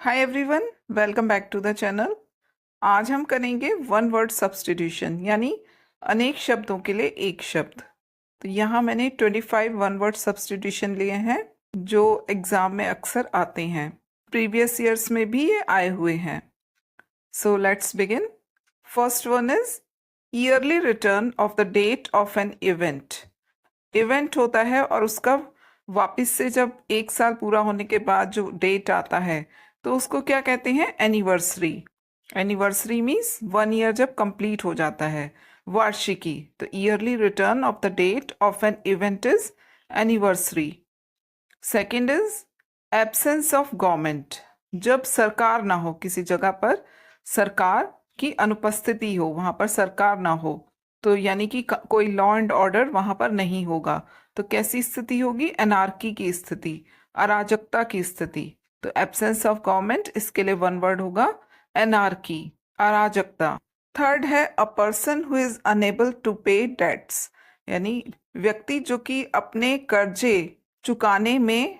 Hi everyone, welcome back to the channel. आज हम करेंगे वन वर्ड सब्स्टिट्यूशन, यानी अनेक शब्दों के लिए एक शब्द। तो यहाँ मैंने 25 वन वर्ड सब्स्टिट्यूशन लिए हैं जो एग्जाम में अक्सर आते हैं। प्रीवियस ईयर्स में भी ये आए हुए हैं। So let's begin. First one is yearly return of the date of an event. Event होता है और उसका वापस से जब एक साल पूरा होने के बाद जो डेट आता है तो उसको क्या कहते हैं? एनिवर्सरी। एनिवर्सरी मीन्स 1 ईयर जब कंप्लीट हो जाता है, वार्षिकी। तो yearly return of the date of an event is anniversary. Second is absence of government. जब सरकार ना हो, किसी जगह पर सरकार की अनुपस्थिति हो, वहां पर सरकार ना हो, तो यानी कि कोई लॉ एंड ऑर्डर वहां पर नहीं होगा। तो कैसी स्थिति होगी? एनार्की की स्थिति, अराजकता की स्थिति। तो एब्सेंस ऑफ गवर्नमेंट, इसके लिए वन वर्ड होगा एनार्की, अराजकता। थर्ड है a person who is unable to pay debts, यानी व्यक्ति जो कि अपने कर्जे चुकाने में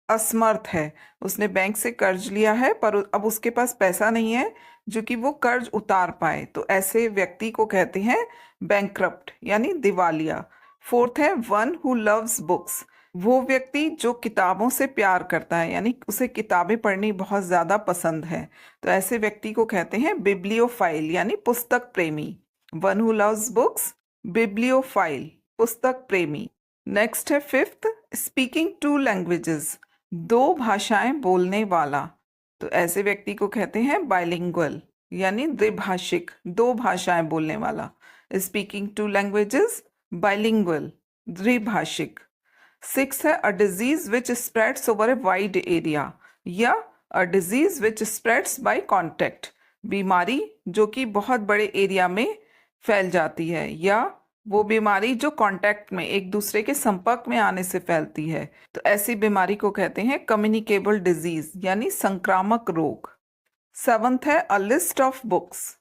असमर्थ है। उसने बैंक से कर्ज लिया है पर अब उसके पास पैसा नहीं है जो कि वो कर्ज उतार पाए, तो ऐसे व्यक्ति को कहते हैं बैंक्रप्ट, यानी दिवालिया। फोर्थ है वन हु लव्स बुक्स। वो व्यक्ति जो किताबों से प्यार करता है, यानी उसे किताबें पढ़नी बहुत ज्यादा पसंद है, तो ऐसे व्यक्ति को कहते हैं बिब्लियोफाइल, यानी पुस्तक प्रेमी। One who loves books, bibliophile, पुस्तक प्रेमी। नेक्स्ट है फिफ्थ, स्पीकिंग टू लैंग्वेजेस, दो भाषाएं बोलने वाला। तो ऐसे व्यक्ति को कहते हैं बाइलिंगुअल, यानी द्विभाषिक, दो भाषाएं बोलने वाला। स्पीकिंग टू लैंग्वेजेस, बाइलिंगुअल, द्विभाषिक। सिक्स है a disease which spreads over a wide area, या a disease which spreads by contact. बीमारी जो कि बहुत बड़े एरिया में फैल जाती है, या वो बीमारी जो कांटेक्ट में, एक दूसरे के संपर्क में आने से फैलती है, तो ऐसी बीमारी को कहते हैं कम्युनिकेबल डिजीज, यानी संक्रामक रोग। सेवंथ है अ लिस्ट ऑफ बुक्स,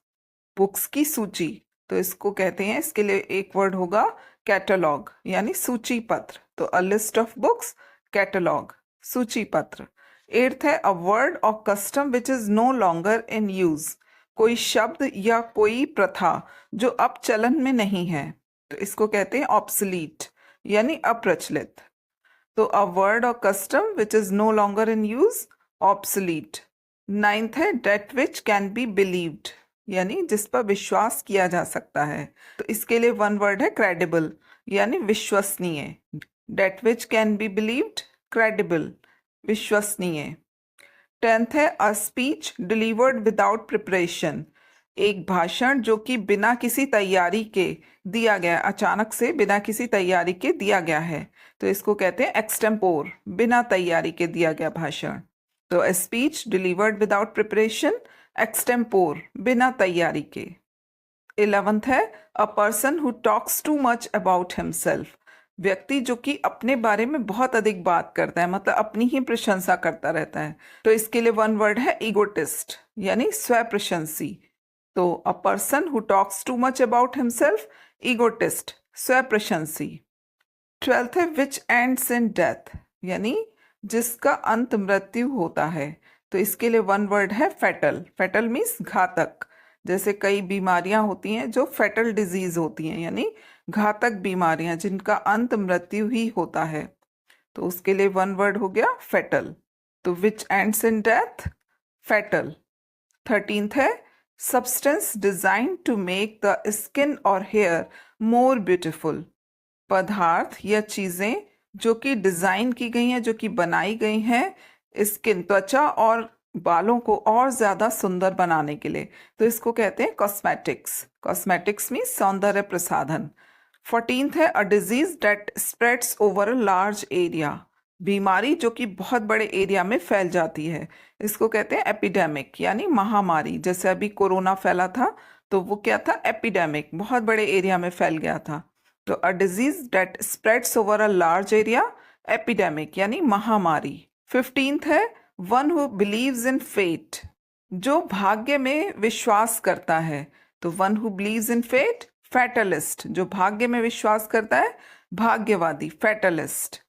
बुक्स की सूची। तो इसको कहते हैं, इसके लिए एक वर्ड होगा कैटलॉग, यानी सूची पत्र। तो a list of books, catalogue, सूची पत्र। एट्थ है अ वर्ड और custom which is no longer in use, कोई शब्द या कोई प्रथा जो अब चलन में नहीं है, तो इसको कहते हैं ऑब्सलीट, यानी अप्रचलित। तो अ वर्ड और custom which is no longer in use, obsolete. Ninth है that which can be believed, यानी जिस पर विश्वास किया जा सकता है, तो इसके लिए वन वर्ड है क्रेडिबल, यानी विश्वसनीय। That which can be believed, credible, विश्वसनीय। टेंथ है a speech delivered without preparation, एक भाषण जो कि बिना किसी तैयारी के दिया गया, अचानक से बिना किसी तैयारी के दिया गया है, तो इसको कहते हैं एक्सटेम्पोर, बिना तैयारी के दिया गया भाषण। तो अ speech delivered without preparation, extempore, बिना तैयारी के। 11th है a person who talks too much about himself, व्यक्ति जो कि अपने बारे में बहुत अधिक बात करता है, मतलब अपनी ही प्रशंसा करता रहता है, तो इसके लिए वन वर्ड है ईगोटिस्ट, यानी स्व प्रशंसी। तो a person who talks too much about himself, egotist, स्व प्रशंसी। 12th है विच एंड्स इन डेथ, यानी जिसका अंत मृत्यु होता है, तो इसके लिए वन वर्ड है फेटल। फेटल मीन्स घातक। जैसे कई बीमारियां होती हैं जो फेटल डिजीज होती हैं, यानी घातक बीमारियां जिनका अंत मृत्यु ही होता है, तो उसके लिए वन वर्ड हो गया फेटल। तो विच ends in death, fatal. 13th है substance designed to make the skin और हेयर मोर ब्यूटिफुल, पदार्थ या चीजें जो कि डिजाइन की गई हैं, जो कि बनाई गई हैं स्किन, त्वचा और बालों को और ज्यादा सुंदर बनाने के लिए, तो इसको कहते हैं कॉस्मेटिक्स। कॉस्मेटिक्स मीन्स सौंदर्य प्रसाधन। 14th है a disease that spreads over a large area, बीमारी जो कि बहुत बड़े एरिया में फैल जाती है, इसको कहते हैं एपिडेमिक, यानी महामारी। जैसे अभी कोरोना फैला था, तो वो क्या था? एपिडेमिक, बहुत बड़े एरिया में फैल गया था। तो a disease that spreads over a large area, epidemic, यानी महामारी। 15th है one who believes in fate, जो भाग्य में विश्वास करता है, तो one who believes in fate, fatalist, जो भाग्य में विश्वास करता है, भाग्यवादी, फैटलिस्ट।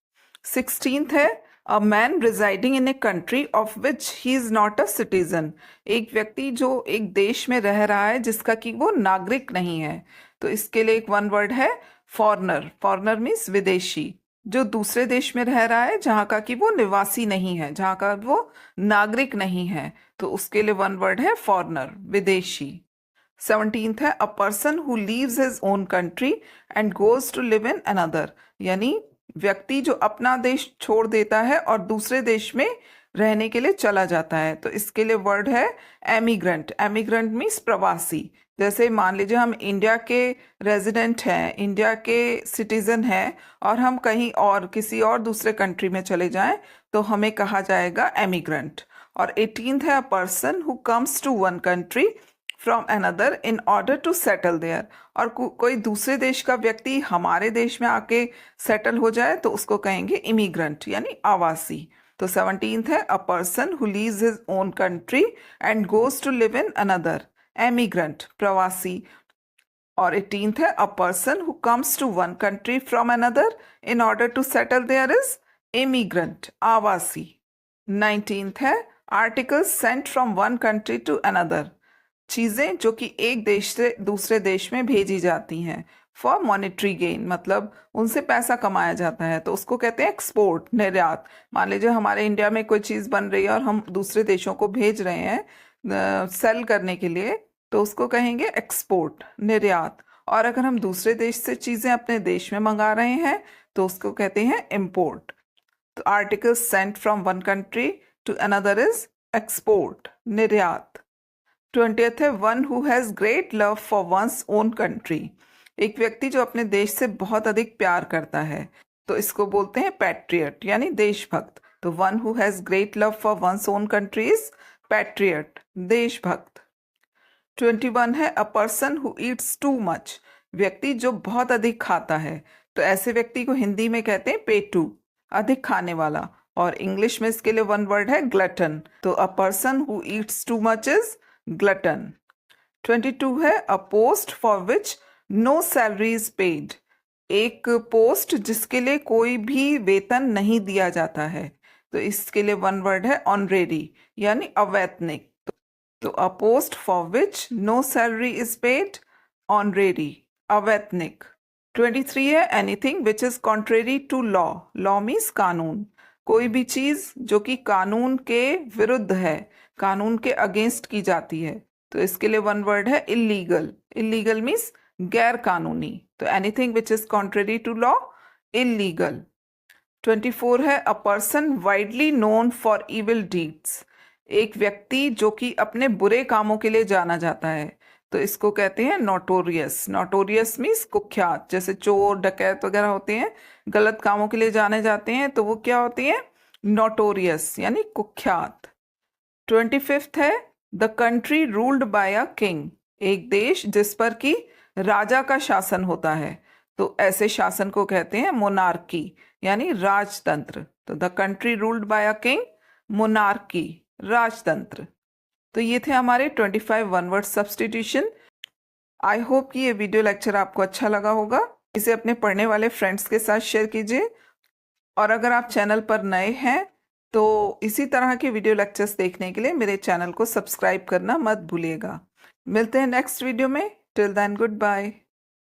16th है a man residing in a country of which he is not a citizen, एक व्यक्ति जो एक देश में रह रहा है जिसका कि वो नागरिक नहीं है। तो इसके लिए एक वन वर्ड है फॉरनर। फॉरनर मीन्स विदेशी, जो दूसरे देश में रह रहा है जहाँ का कि वो निवासी नहीं है, जहाँ का वो नागरिक नहीं है, तो उसके लिए वन वर्ड है फॉरनर, विदेशी। 17th है a person who leaves his own country and goes to live in another, यानी व्यक्ति जो अपना देश छोड़ देता है और दूसरे देश में रहने के लिए चला जाता है। तो इसके लिए वर्ड है एमिग्रेंट। एमिग्रेंट मीन्स प्रवासी। जैसे मान लीजिए हम इंडिया के रेजिडेंट हैं, इंडिया के सिटीजन हैं, और हम कहीं और किसी और दूसरे कंट्री में चले जाएं तो हमें कहा जाएगा एमिग्रेंट। और 18th है a person who comes to one country from another in order to settle there, और कोई दूसरे देश का व्यक्ति हमारे देश में आके सेटल हो जाए तो उसको कहेंगे इमिग्रेंट यानी आवासी। तो 17th है a person who leaves his own country and goes to live in another, emigrant प्रवासी। और 18th है a person who comes to one country from another in order to settle there is immigrant, आवासी। 19th है articles sent from one country to another, चीज़ें जो कि एक देश से दूसरे देश में भेजी जाती हैं फॉर मॉनेटरी गेन, मतलब उनसे पैसा कमाया जाता है, तो उसको कहते हैं एक्सपोर्ट, निर्यात। मान लीजिए हमारे इंडिया में कोई चीज़ बन रही है और हम दूसरे देशों को भेज रहे हैं सेल करने के लिए, तो उसको कहेंगे एक्सपोर्ट, निर्यात। और अगर हम दूसरे देश से चीज़ें अपने देश में मंगा रहे हैं तो उसको कहते हैं इम्पोर्ट। तो articles sent from one country to another is export, निर्यात। 20th है one who has great love for one's own country, एक व्यक्ति जो अपने देश से बहुत अधिक प्यार करता है, तो इसको बोलते हैं पैट्रियट यानी देशभक्त। तो one who has great love for one's own country is patriot, देशभक्त। 21 है a person who eats too much, व्यक्ति जो बहुत अधिक खाता है, तो ऐसे व्यक्ति को हिंदी में कहते हैं पेटू, अधिक खाने वाला, और इंग्लिश में इसके लिए वन वर्ड है ग्लटन। तो a person who eats too much is glutton. 22 है a post for which no salary is paid, एक पोस्ट जिसके लिए कोई भी वेतन नहीं दिया जाता है, तो इसके लिए वन वर्ड है ऑनरेरी यानी अवैतनिक। तो a post for which no salary is paid, honorary, अवैतनिक। 23 है anything which is contrary to law, law means कानून, कोई भी चीज जो कि कानून के विरुद्ध है, कानून के अगेंस्ट की जाती है, तो इसके लिए वन वर्ड है इलीगल। इलीगल मीन्स गैर कानूनी, तो anything which is contrary to law, illegal. 24 है a person widely known for evil deeds, एक व्यक्ति जो कि अपने बुरे कामों के लिए जाना जाता है, तो इसको कहते हैं नोटोरियस। नोटोरियस मीन्स कुख्यात, जैसे चोर डकैत वगैरह होते हैं, गलत कामों के लिए जाने जाते हैं, तो वो क्या होती हैं, नोटोरियस यानी कुख्यात। 25th है the country ruled by a king, एक देश जिस पर कि राजा का शासन होता है, तो ऐसे शासन को कहते हैं मोनार्की यानी राजतंत्र। तो the country ruled by a king, monarchy, राजतंत्र। तो ये थे हमारे 25 one word substitution. I hope कि ये वीडियो लेक्चर आपको अच्छा लगा होगा। इसे अपने पढ़ने वाले फ्रेंड्स के साथ शेयर कीजिए, और अगर आप चैनल पर नए हैं तो इसी तरह के वीडियो लेक्चर्स देखने के लिए मेरे चैनल को सब्सक्राइब करना मत भूलिएगा। मिलते हैं नेक्स्ट वीडियो में। Till then good bye.